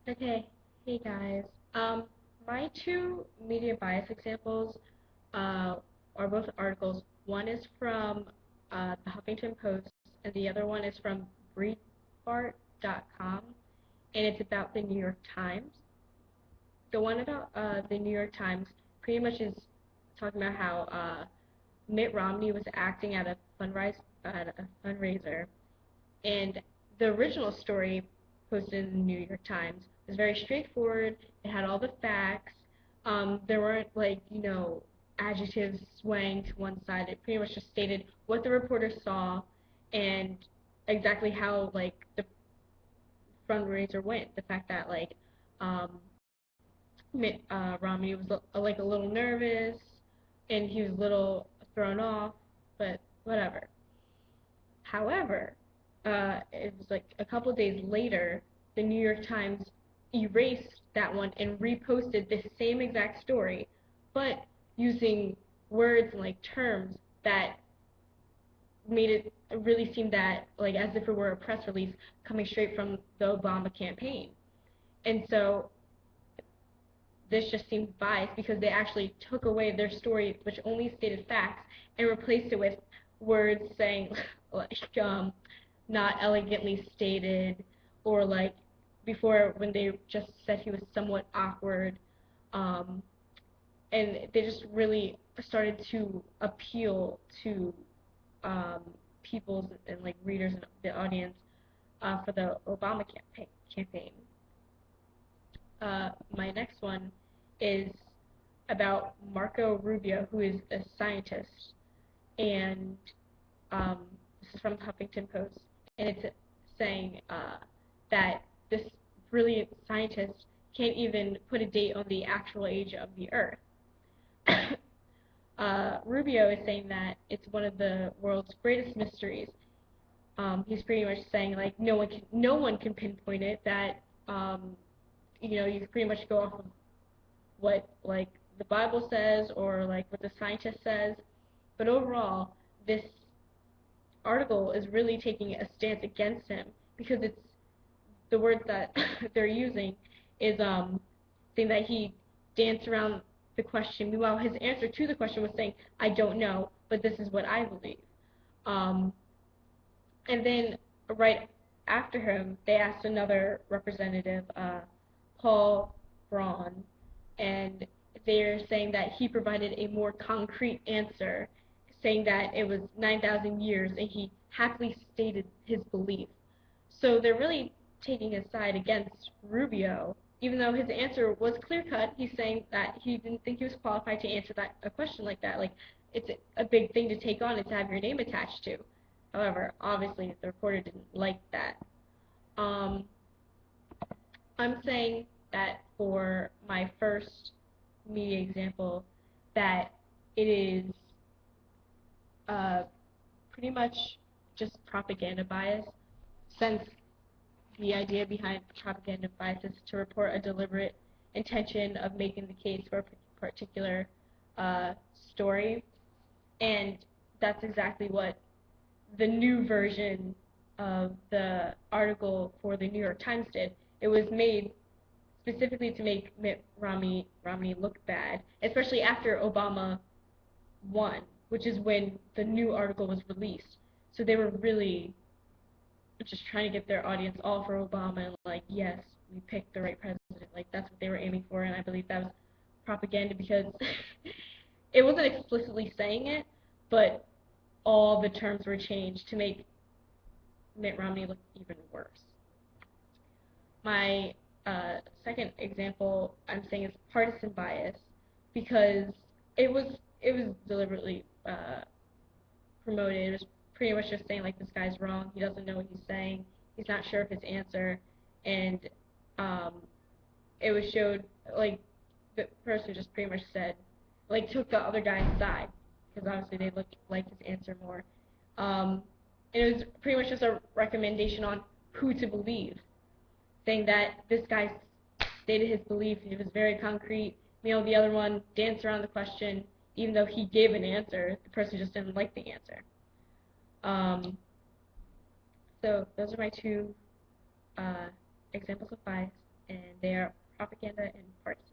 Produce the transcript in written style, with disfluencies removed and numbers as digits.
Okay, hey guys. Um, my two media bias examples uh, are both articles. One is from the Huffington Post, and the other one is from Breitbart.com, and it's about the New York Times. The one about the New York Times pretty much is talking about how Mitt Romney was acting at a fundraiser, and the original story posted in the New York Times was very straightforward. It had all the facts. There weren't adjectives swaying to one side. It pretty much just stated what the reporter saw and exactly how the fundraiser went. The fact that um, Mitt Romney was like a little nervous and he was a little thrown off, but whatever. However, it was like a couple of days later, the New York Times erased that one and reposted the same exact story, but using words and terms that made it really seem that as if it were a press release coming straight from the Obama campaign. And so this just seemed biased because they actually took away their story, which only stated facts, and replaced it with words saying not elegantly stated, or before when they just said he was somewhat awkward, um, and they just really started to appeal to um, people's and readers and the audience for the Obama campaign. My next one is about Marco Rubio, who is a scientist, and um, this is from the Huffington Post, and it's saying that this brilliant scientist can't even put a date on the actual age of the Earth. Rubio is saying that it's one of the world's greatest mysteries. He's pretty much saying no one can pinpoint it. That you can pretty much go off of what the Bible says or what the scientist says, but overall, this article is really taking a stance against him because it's the words that they're using is saying that he danced around the question. Meanwhile, his answer to the question was saying, "I don't know, but this is what I believe." Um, and then right after him, they asked another representative, Paul Braun, and they're saying that he provided a more concrete answer, saying that it was 9,000 years, and he happily stated his belief. So they're really taking a side against Rubio, even though his answer was clear cut. He's saying that he didn't think he was qualified to answer that a question like that. It's a big thing to take on and to have your name attached to. However, obviously the reporter didn't like that. Um, I'm saying that for my first media example, that it is uh, pretty much just propaganda bias, since the idea behind propaganda bias is to report a deliberate intention of making the case for a particular uh, story, and that's exactly what the new version of the article for the New York Times did. It was made specifically to make Mitt Romney look bad, especially after Obama won, which is when the new article was released. So they were really just trying to get their audience all for Obama and yes, we picked the right president. That's what they were aiming for, and I believe that was propaganda because it wasn't explicitly saying it, but all the terms were changed to make Mitt Romney look even worse. My second example I'm saying is partisan bias because it was it was deliberately promoted. It was pretty much just saying this guy's wrong. He doesn't know what he's saying. He's not sure of his answer, and um, it was showed the person just pretty much said took the other guy's side because obviously they looked like his answer more. And it was pretty much just a recommendation on who to believe, saying that this guy stated his belief. It was very concrete. The other one danced around the question, even though he gave an answer. The person just didn't like the answer. Um, so those are my two uh, examples of bias, and their propaganda and partisanship.